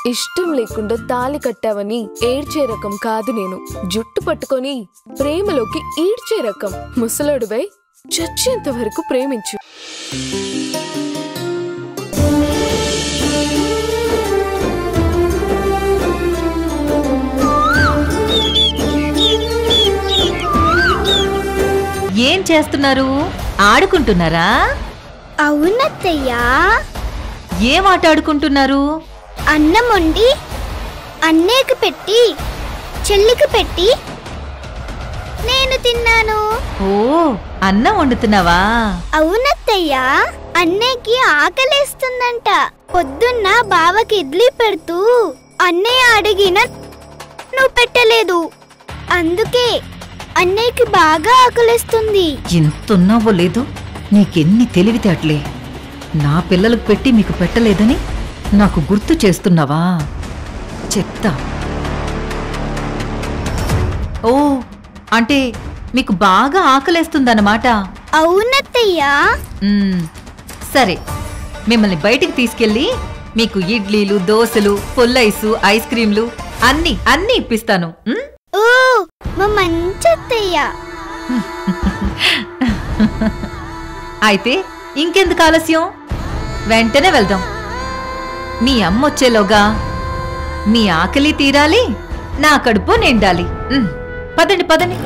ఇష్టం లేకుండా తాళి కట్టావని ఏడ్చే రకం కాదు నేను. జుట్టు పట్టుకొని ప్రేమలోకి ఈడ్చే రకం. ముసలోడువై చచ్చేంత వరకు ప్రేమించు. ఏం చేస్తున్నారు? ఆడుకుంటున్నారా? అవునత్తయ్యా. ఏం ఆట ఆడుకుంటున్నారు? అన్నం వండి అన్నయ్యకి పెట్టి చెల్లికి పెట్టి నేను తిన్నాను. ఓ, అన్నం వండుతున్నావా? అవునత్తయ్యా, అన్నయ్యకి ఆకలేస్తుందంట. పొద్దున్న బావకి ఇడ్లీ పెడుతూ అన్నయ్య అడిగిన నువ్వు పెట్టలేదు. అందుకే అన్నయ్యకి బాగా ఆకలిస్తుంది. ఎంతున్నావో లేదు, నీకెన్ని తెలివితేటలే. నా పిల్లలకు పెట్టి మీకు పెట్టలేదని నాకు గుర్తు చేస్తున్నావా? చెప్తా. ఓ, అంటే మీకు బాగా ఆకలేస్తుందన్నమాట. అవునత్తయ్యా. సరే, మిమ్మల్ని బయటికి తీసుకెళ్ళి మీకు ఇడ్లీలు, దోశలు, పుల్లైసు, ఐస్ క్రీంలు అన్నీ ఇప్పిస్తాను. ఓ, మా మంచి అత్తయ్య. అయితే ఇంకెందుకు ఆలస్యం, వెంటనే వెళ్దాం. మీ అమ్మొచ్చేలోగా మీ ఆకలి తీరాలి, నా కడుపు నిండాలి. పదండి పదండి.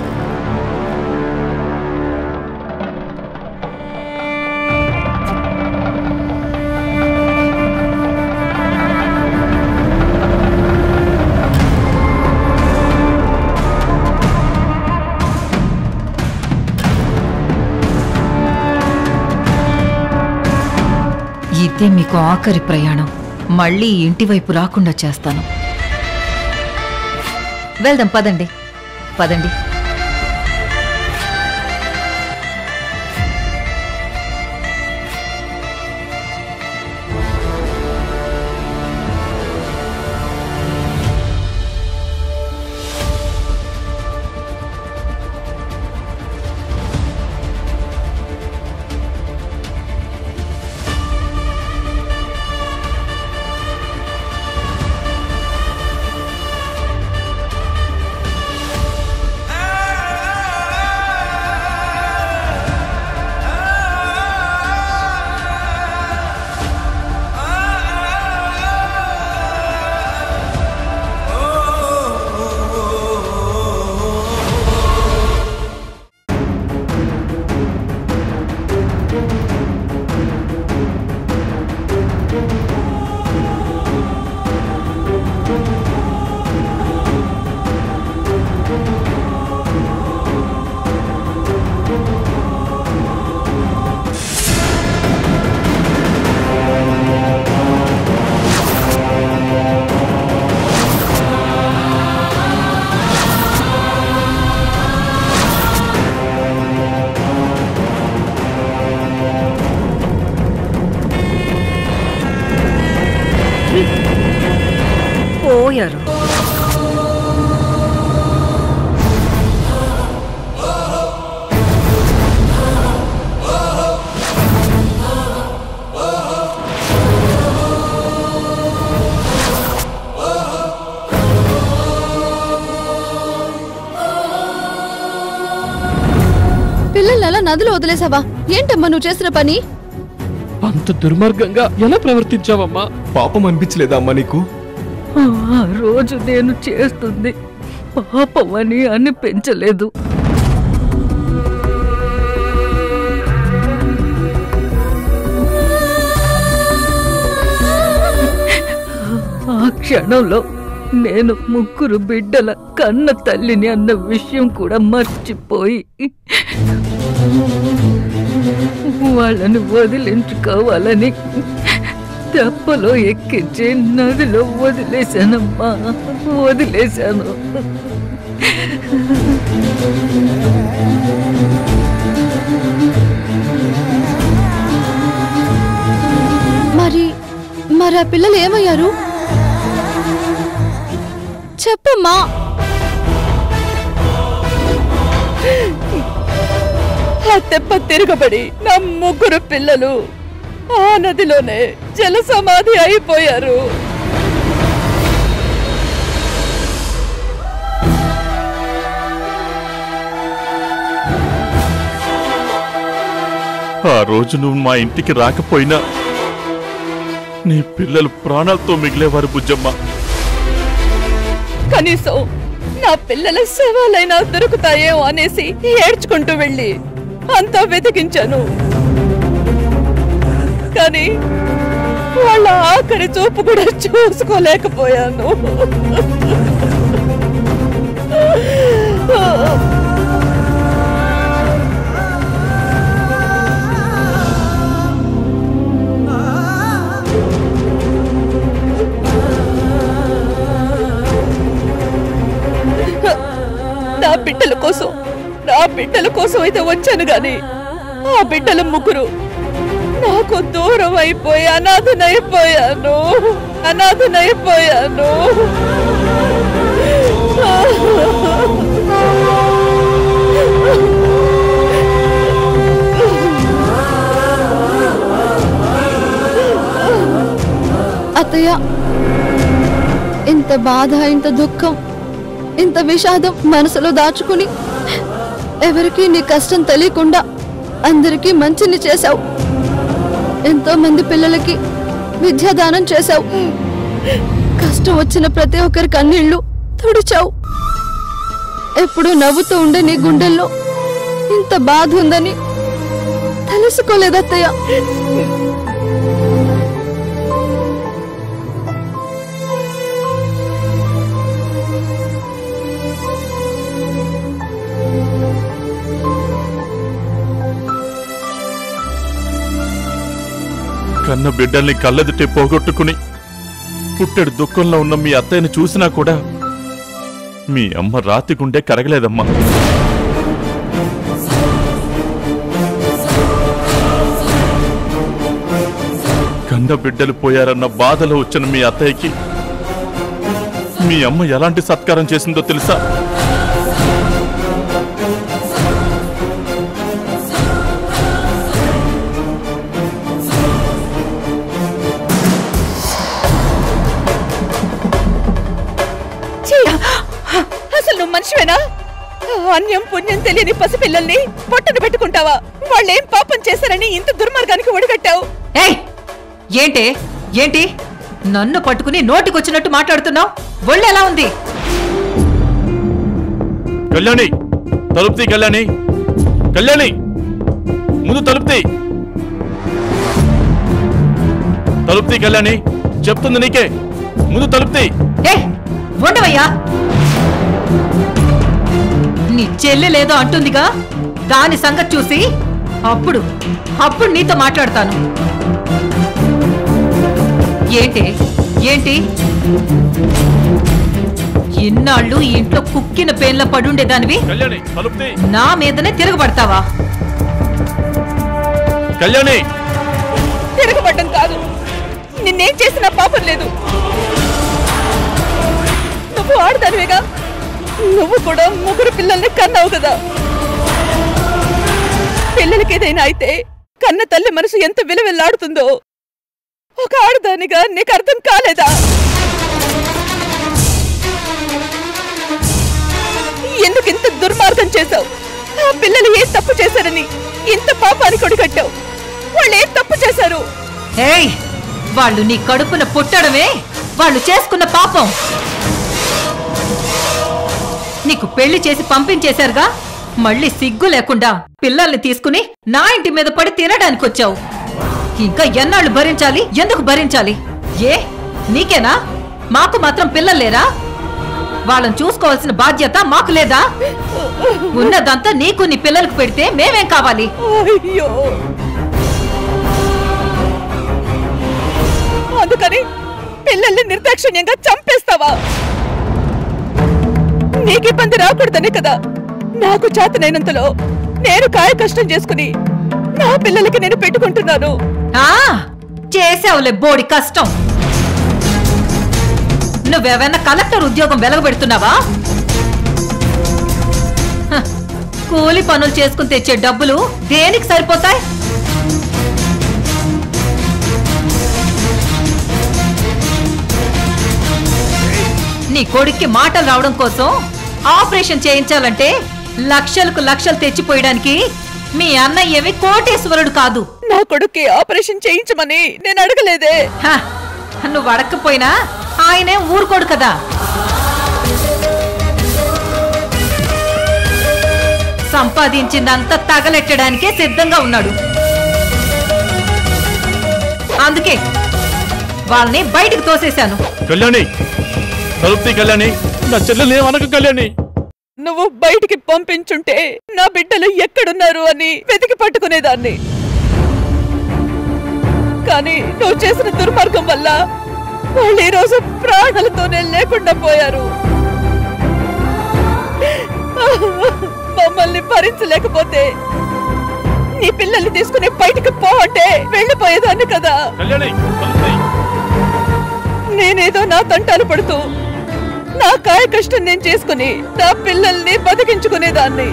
ఇదే మీకు ఆఖరి ప్రయాణం. మళ్ళీ ఇంటివైపు రాకుండా చేస్తాను. వెళ్దాం, పదండి పదండి. పోయారు. పిల్లలలా నదిలో వదిలేసావా? ఏంటమ్మా నువ్వు చేసిన పని? అంత దుర్మార్గంగా ఎలా ప్రవర్తించావమ్మా? పాపం అనిపించలేదా అమ్మా నీకు? ఆ రోజు నేను చేస్తుంది పాపమని అనిపించలేదు. ఆ క్షణంలో నేను 3 బిడ్డల కన్న తల్లిని అన్న విషయం కూడా మర్చిపోయి వాళ్ళని వదిలించుకోవాలని తెప్పలో ఎక్కించి నదిలో వదిలేశానమ్మా, వదిలేశాను. మరి ఆ పిల్లలు ఏమయ్యారు చెప్పమ్మా. ఆ తెప్ప తిరగబడి నా 3 పిల్లలు ఆ నదిలోనే జల సమాధి అయిపోయారు. రోజు నువ్వు మా ఇంటికి రాకపోయినా నీ పిల్లలు ప్రాణాలతో మిగిలేవారు బుజ్జమ్మ. కనీసం నా పిల్లల శవాలైనా దొరుకుతాయేమో అనేసి ఏడ్చుకుంటూ వెళ్ళి అంతా వెతికించాను. కానీ వాళ్ళ ఆఖరి చూపు కూడా చూసుకోలేకపోయాను. నా బిడ్డల కోసం అయితే వచ్చాను గాని ఆ బిడ్డల ముగ్గురు నాకు దూరం అయిపోయి అనాథనైపోయాను. అత్తయ్య, ఇంత బాధ, ఇంత దుఃఖం, ఇంత విషాదం మనసులో దాచుకుని ఎవరికి నీ కష్టం తెలియకుండా అందరికీ మంచిని చేశావు. ఎంతో మంది పిల్లలకి విద్యాదానం చేశావు. కష్టం వచ్చిన ప్రతి ఒక్కరి కన్నీళ్లు తుడిచావు. ఎప్పుడు నవ్వుతూ ఉండే నీ గుండెల్లో ఇంత బాధ ఉందని తెలుసుకోలేదత్తయ్య. కన్న బిడ్డల్ని కళ్ళెదుటే పోగొట్టుకుని పుట్టెడు దుఃఖంలో ఉన్న మీ అత్తయ్యను చూసినా కూడా మీ అమ్మ రాతి గుండె కరగలేదమ్మా. కన్న బిడ్డలు పోయారన్న బాధలో వచ్చిన మీ అత్తయ్యకి మీ అమ్మ ఎలాంటి సత్కారం చేసిందో తెలుసా? అసలు నువ్వు మనిషివేనా? అన్యం పుణ్యం తెలియని పసిపిల్లల్ని పొట్టను పెట్టుకుంటావా? వాళ్ళేం పాపం చేశారని ఇంత దుర్మార్గానికి ఒడిగట్టావు? ఏంటి నన్ను పట్టుకుని నోటికొచ్చినట్టు మాట్లాడుతున్నావు? ఒళ్ళు ఎలా ఉంది? కళ్యాణి, తలుపుతీ. కళ్యాణి, ముందు తలుపుతీ. కళ్యాణి, చెప్తుంది నీకే. ముందు తలుపుతీ. ఉండవయ్యా, నీ చెల్లి లేదో అంటుందిగా, దాని సంగతి చూసి అప్పుడు నీతో మాట్లాడతాను. ఏంటి ఇన్నాళ్ళు ఈ ఇంట్లో కుక్కిన పేన్ల పడుండేదానివి నా మీదనే తిరగబడతావా? కళ్యాణి, తిరగబడ్డం కాదు, నిన్నేం చేసినా పాపం లేదు. నువ్వు ఆడదానివేగా, నువ్వు కూడా ముగ్గురు పిల్లల్ని కన్నావు కదా. పిల్లలకి ఏదైనా అయితే కన్న తల్లి మనసు ఎంత విలువెల్లాడుతుందో ఒక ఆడదానిగా నీకు అర్థం కాలేదా? ఎందుకు ఇంత దుర్మార్గం చేశావు? ఆ పిల్లలు ఏ తప్పు చేశారని ఇంత పాపానికి ఒడిగట్టావు? వాళ్ళు ఏ తప్పు చేశారు? వాళ్ళు నీ కడుపున పుట్టడమే వాళ్ళు చేసుకున్న పాపం. నీకు పెళ్లి చేసి పంపించేశారుగా, మళ్ళీ సిగ్గు లేకుండా పిల్లల్ని తీసుకుని నా ఇంటి మీద పడి తినడానికి వచ్చావు. ఇంకా ఎన్నాళ్ళు భరించాలి? ఎందుకు భరించాలి? నీకేనా? మాకు మాత్రం పిల్లలు లేరా? వాళ్ళని చూసుకోవాల్సిన బాధ్యత మాకు లేదా? ఉన్నదంతా నీకు నీ పిల్లలకు పెడితే మేమేం కావాలి? అందుకని పిల్లల్ని నిర్దాక్షిణ్యంగా చంపేస్తావా? నీకు ఇబ్బంది రాకూడదనే కదా నాకు చేతనైనంతలో నేను కాయ కష్టం చేసుకుని నా పిల్లలకి నేను పెట్టుకుంటున్నాను. చేసావులే బోడి కష్టం. నువ్వేవైనా కలెక్టర్ ఉద్యోగం వెలగబెడుతున్నావా? కూలి పనులు చేసుకుని తెచ్చే డబ్బులు దేనికి సరిపోతాయి? నీ కొడుక్కి మాటలు రావడం కోసం ఆపరేషన్ చేయించాలంటే లక్షలకు లక్షలు తెచ్చిపోయడానికి మీ అన్నయ్యవి కోటేశ్వరుడు కాదు. నా కొడుక్కి ఆపరేషన్ చేయించమని నేను అడగలేదే. హ, నువ్వు అడగకపోయినా ఆయనే ఊరుకోడు కదా. సంపాదించిందంతా తగలెట్టడానికే సిద్ధంగా ఉన్నాడు. అందుకే వాళ్ళని బయటికి తోసేశాను. కళ్యాణి, తలుపుతీ కళ్యాణి, నా చెల్లెలు ఏమనక కళ్యాణి. నువ్వు బయటికి పంపించుంటే నా బిడ్డలు ఎక్కడున్నారు అని వెతికి పట్టుకునేదాన్ని. కానీ నువ్వు చేసిన దుర్మార్గం వల్ల వాళ్ళు ఈ రోజు ప్రాణాలతోనే లేకుండా పోయారు. మమ్మల్ని భరించలేకపోతే నీ పిల్లల్ని తీసుకుని బయటికి పో అంటే వెళ్ళిపోయేదాన్ని కదా. నేనేదో నా తంటాలు పడుతూ నా కాయ కష్టం నేను చేసుకుని నా పిల్లల్ని బతికించుకునేదాన్ని.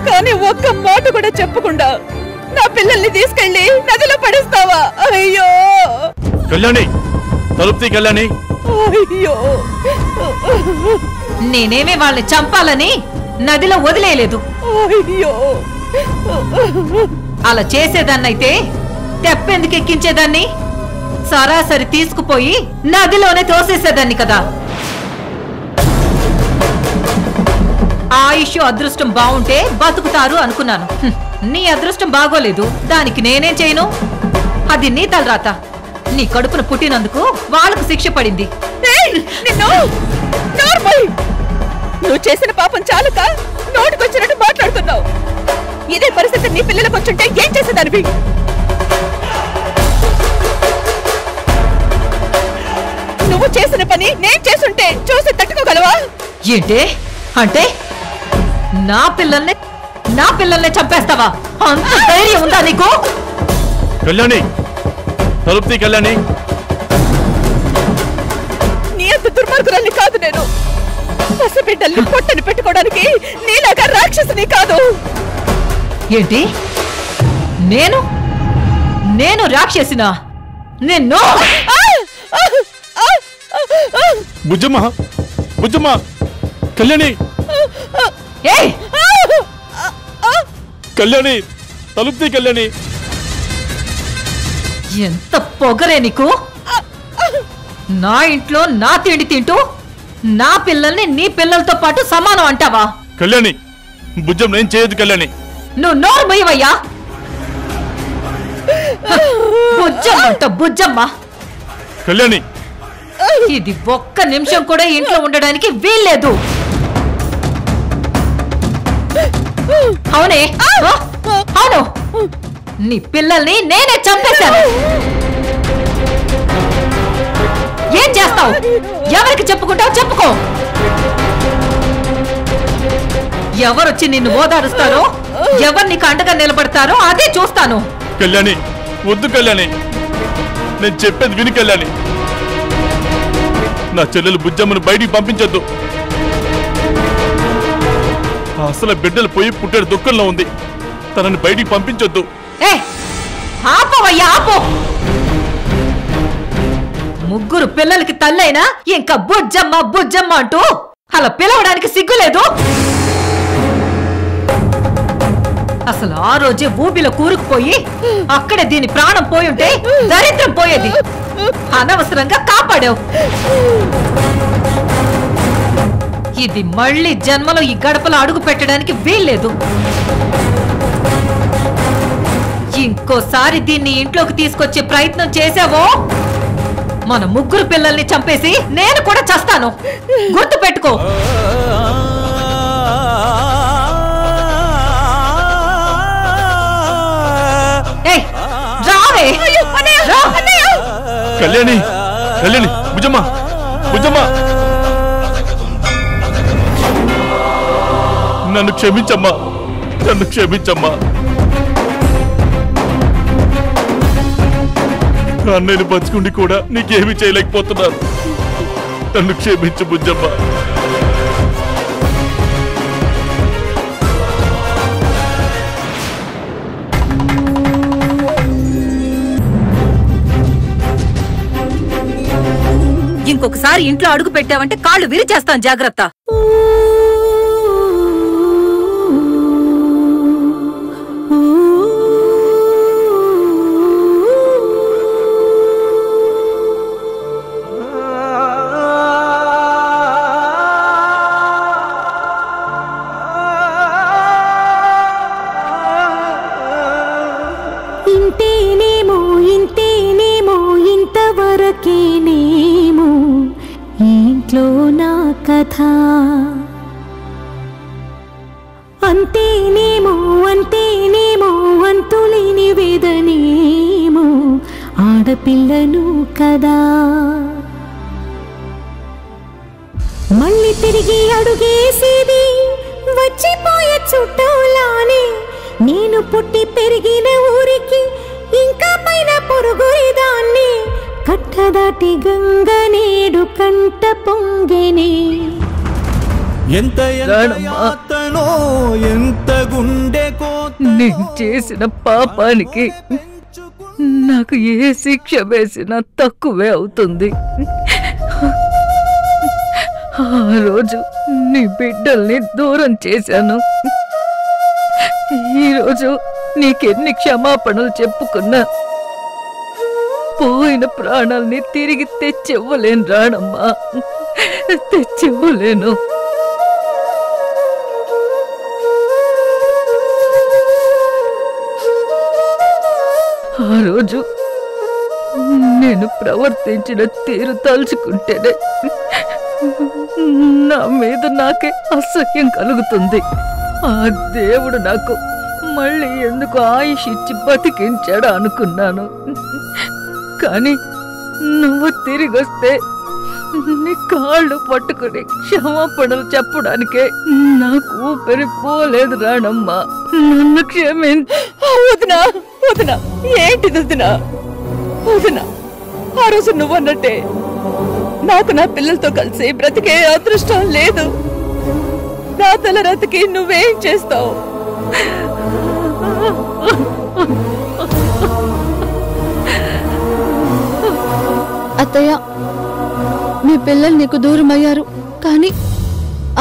కానీ ఒక్క మాట కూడా చెప్పకుండా నా పిల్లల్ని తీసుకెళ్లి నదిలో పడేస్తావా? అయ్యో కళ్యాణి, తలుపుతీ కళ్యాణి. అయ్యో, నేనేమి వాళ్ళని చంపాలని నదిలో వదిలేయలేదు. అయ్యో, అలా చేసేదాన్నైతే తెప్పెందుకు ఎక్కించేదాన్ని? సరాసరి తీసుకుపోయి నదిలోనే తోసేసేదాన్ని కదా. ఆయుష్ అదృష్టం బాగుంటే బతుకుతారు అనుకున్నాను. నీ అదృష్టం బాగోలేదు, దానికి నేనేం చేయను? అది నీ తలరాత. నీ కడుపున పుట్టినందుకు వాళ్ళకు శిక్ష పడింది. నువ్వు చేసిన పాపం చాలుక నోటికొచ్చినట్టు మాట్లాడుతున్నావు. ఇదే పరిస్థితి నీ పిల్లలకు వచ్చుంటే ఏం చేసేదానివి? నువ్వు చేసిన పని నేను చేసుంటే చూసి తట్టుకోగలవా? ఏంటే అంటే నా పిల్లల్ని చంపేస్తావా? అంత ధైర్యం ఉందా నీకు? కళ్యాణి, తలుపుతీ కళ్యాణి. నీ అంత దుర్మార్గురాల్ని కాదు నేను. పసిబిడ్డల్ని పొట్టని పెట్టుకోవడానికి నీలాగా రాక్షసుని కాదు. ఏంటి? నేను రాక్షసినా? నిన్ను బుజ్జమ్మ, బుజ్జమ్మ, కళ్యాణి, ఏయ్! కళ్యాణి, తలుపుతీ కళ్యాణి. ఎంత పొగరే నీకు? నా ఇంట్లో నా తిండి తింటూ నా పిల్లల్ని నీ పిల్లలతో పాటు సమానం అంటావా? కళ్యాణి, బుజ్జమ్మ ఏం చేయదు కళ్యాణి. నువ్వు నోరు మొయ్యవయ్యా. బుజ్జమ్మ బుజ్జమ్మ. కళ్యాణి, ఇది ఒక్క నిమిషం కూడా ఇంట్లో ఉండడానికి వీల్లేదు. అవునే, అవును, నీ పిల్లల్ని నేనే చంపేశాను. ఏం చేస్తావు? ఎవరికి చెప్పుకుంటావు? చెప్పుకో. ఎవరొచ్చి నిన్ను ఓదారుస్తారో, ఎవరు నీకు అండగా నిలబడతారో అదే చూస్తాను. కళ్యాణి, వద్దు కళ్యాణి, నేను చెప్పేది విని కళ్యాణి. నా చెల్లెలు బుజ్జమ్మను బయటికి పంపించొద్దు. అసలు బిడ్డలు పోయి పుట్టాడు దుఃఖంలో ఉంది. తనని బయటికి పంపించొద్దు. ఆపవయ్యా, ఆపో. ముగ్గురు పిల్లలకి తల్లైనా ఇంకా బుజ్జమ్మ బుజ్జమ్మ అంటూ అలా పిలవడానికి సిగ్గులేదు. అసలు ఆ రోజే ఊబిలో కూరుకుపోయి అక్కడే దీని ప్రాణం పోయుంటే దరిద్రం పోయేది. అనవసరంగా కాపాడావు. ఇది మళ్ళీ జన్మలో ఈ గడపలో అడుగు పెట్టడానికి వీల్లేదు. ఇంకోసారి దీన్ని ఇంట్లోకి తీసుకొచ్చే ప్రయత్నం చేశావో మన ముగ్గురు పిల్లల్ని చంపేసి నేను కూడా చస్తాను. గుర్తు పెట్టుకో. రావే. కళ్యాణి, కళ్యాణి, బుజ్జమ్మ, బుజ్జమ్మ, నన్ను క్షమించమ్మా, నన్ను క్షమించమ్మా. అన్నయ్యను బతుకుండి కూడా నీకేమీ చేయలేకపోతున్నాను. నన్ను క్షమించు బుజ్జమ్మ. ఇంకొకసారి ఇంట్లో అడుగు పెట్టావంటే కాళ్ళు విరిచేస్తాను, జాగ్రత్త. ఊ కథ. అంతేనేమో అంతేనేమో అంతులేని వేదనేమో ఆడపిల్లను కదా. మళ్ళీ తిరిగి అడుగేసేది వచ్చిపోయే చుట్టూలానే. నేను పుట్టి పెరిగిన ఊరికి ఇంకా పైన పొరుగురిదాన్ని. కట్టదాటి గంగ నేడు కంట పొంగెనే. ఎంత యాతనో ఎంత గుండె కోత. నేను చేసిన పాపానికి నాకు ఏ శిక్ష వేసినా తక్కువే అవుతుంది. ఆ రోజు నీ బిడ్డల్ని దూరం చేశాను. ఈరోజు నీకెన్ని క్షమాపణలు చెప్పుకున్నా పోయిన ప్రాణాల్ని తిరిగి తెచ్చివ్వలేను రాణమ్మా, తెచ్చివ్వలేను. ఆ రోజు నేను ప్రవర్తించిన తీరు తలుచుకుంటేనే నా మీద నాకే అసహ్యం కలుగుతుంది. ఆ దేవుడు నాకు మళ్ళీ ఎందుకు ఆయుష్ ఇచ్చి బతికించాడు అనుకున్నాను. కానీ నువ్వు తిరిగొస్తే నీ కాళ్ళు పట్టుకుని క్షమాపణలు చెప్పడానికే నాకు ఊపిరి పోలేదు రాణమ్మా. నన్ను క్షమించు. వదినా వదినా, ఏంటిది వదినా? వదినా, ఆ రోజు నువ్వన్నట్టే నాకు నా పిల్లలతో కలిసి బ్రతికే అదృష్టం లేదు. నా తల రతికి నువ్వేం చేస్తావు? అత్తయ్య, మీ పిల్లలు నీకు దూరం అయ్యారు, కానీ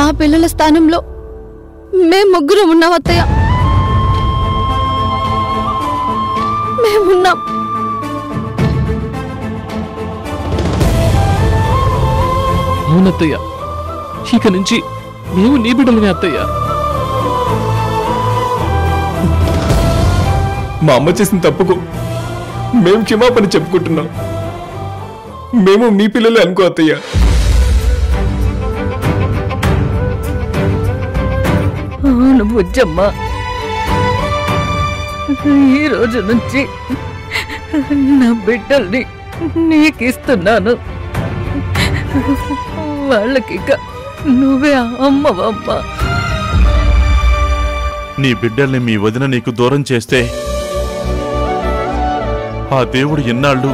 ఆ పిల్లల స్థానంలో మేం ముగ్గురం ఉన్నాం అత్తయ్య. మేమున్నాం. అవునత్తయ్య, ఇక నుంచి మేము నీ బిడ్డలనే అత్తయ్య. మా అమ్మ చేసిన తప్పుకు మేము క్షమాపణ చెప్పుకుంటున్నాం. మేము మీ పిల్లలే అనుకో అత్తయ్య. అవును బుజ్జమ్మ, ఈ రోజు నుంచి నా బిడ్డల్ని నీకిస్తున్నాను. వాళ్ళకిక నువ్వే అమ్మవమ్మా. నీ బిడ్డల్ని మీ వదిన నీకు దూరం చేస్తే ఆ దేవుడు ఎన్నాళ్ళు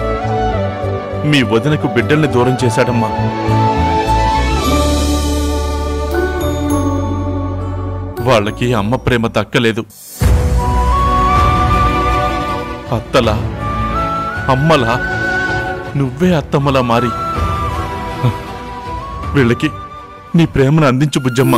మీ వదినకు బిడ్డల్ని దూరం చేశాడమ్మా. వాళ్ళకి అమ్మ ప్రేమ దక్కలేదు. అత్తలా అమ్మలా నువ్వే అత్తమ్మలా మారి వీళ్ళకి నీ ప్రేమను అందించు బుజ్జమ్మ.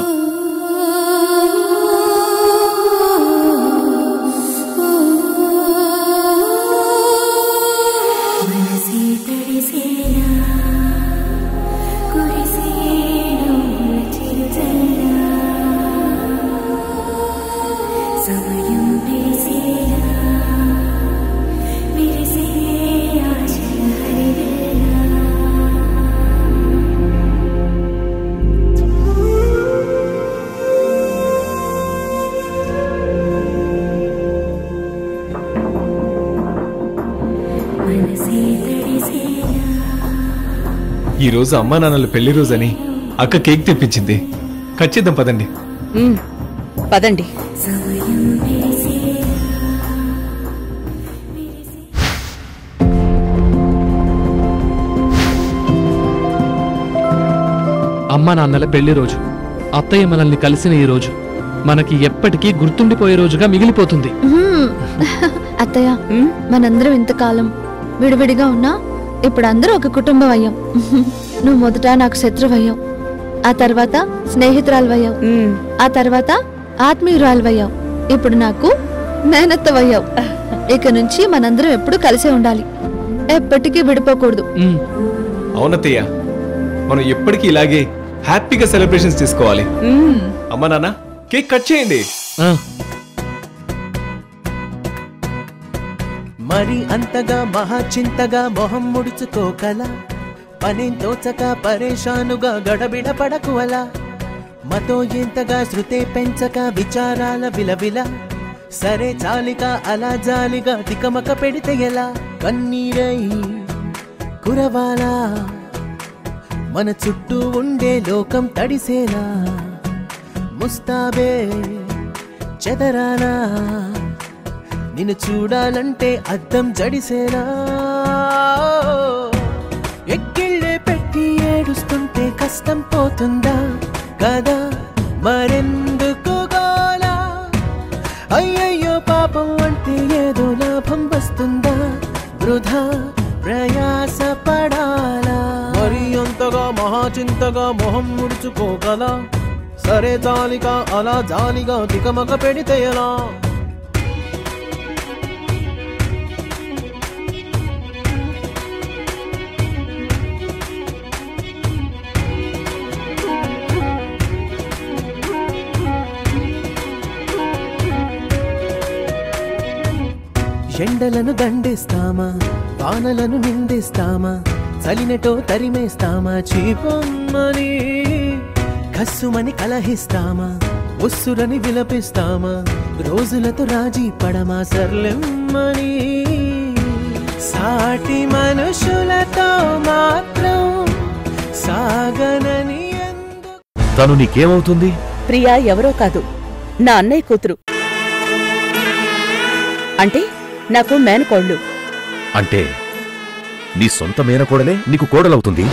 ఈ రోజు అమ్మా నాన్నల పెళ్లి రోజని అక్క కేక్ తెప్పించింది. ఖచ్చితం పదండి. పదండి. అమ్మా నాన్నల పెళ్లి రోజు, అత్తయ్య మనల్ని కలిసిన ఈ రోజు మనకి ఎప్పటికీ గుర్తుండిపోయే రోజుగా మిగిలిపోతుంది. అత్తయ్య, మనందరం ఇంతకాలం విడివిడిగా ఉన్నా ఇప్పుడు అందరూ ఒక కుటుంబం అయ్యాం. నువ్వు మొదట నాకు శత్రువయ్యావు, ఆ తర్వాత స్నేహితురాలవయ్యావు, ఆ తర్వాత ఆత్మీయురాలవయ్యావు, ఇప్పుడు నాకు మేనత్తవయ్యావు. ఇక నుంచి మనందరం ఎప్పుడు కలిసే ఉండాలి, ఎప్పటికీ విడిపోకూడదు. అవునత్తయ్య, మనం ఎప్పటికీ ఇలాగే హ్యాపీగా సెలబ్రేషన్స్ చేసుకోవాలి. అమ్మా నాన్న కేక్ కట్ చేయండి. మరి అంతగా మహా చింతగా మొహం ముడుచుకోకల పనేం తోచక పరేషానుగా గడబిడ పడకు అలా మతో ఎంతగా శృతే పెంచక విచారాల విలవిల సరే చాలిక అలా జాలిగా తికమక పెడితే ఎలా కన్నీరై కురవాలా మన చుట్టూ ఉండే లోకం తడిసేలా ముస్తాబే చెదరానా నిన్ను చూడాలంటే అద్దం జడిసేలా ఎక్కిళ్ళే పెట్టి ఏడుస్తుంటే కష్టం పోతుందా కదా మరెందుకు గోలా అయ్యయ్యో పాపం అంటే ఏదో లాభం వస్తుందా వృధా ప్రయాస పడాలా మరి అంతగా మహాచింతగా మొహం ముడుచుకోగల సరే జాలిగా అలా జాలిగా తికమక పెడితే ఎలా ఎండలను దండిస్తామా వానలను నిందిస్తామా చలినటో తరిమేస్తామా చీపమ్మని కస్సుమని కలహిస్తామా ఉస్సురని విలపిస్తామా రోజులతో రాజీ పడమా సర్లెమ్మని సాటి మనుషులతో మాత్రం సాగనని తను నీకేమవుతుంది? ప్రియా ఎవరో కాదు, నా అన్నయ్య కూతురు. అంటే నాకు మేనకోళ్ళు. అంటే నీ సొంత మేనకోడలే నీకు కోడలవుతుంది?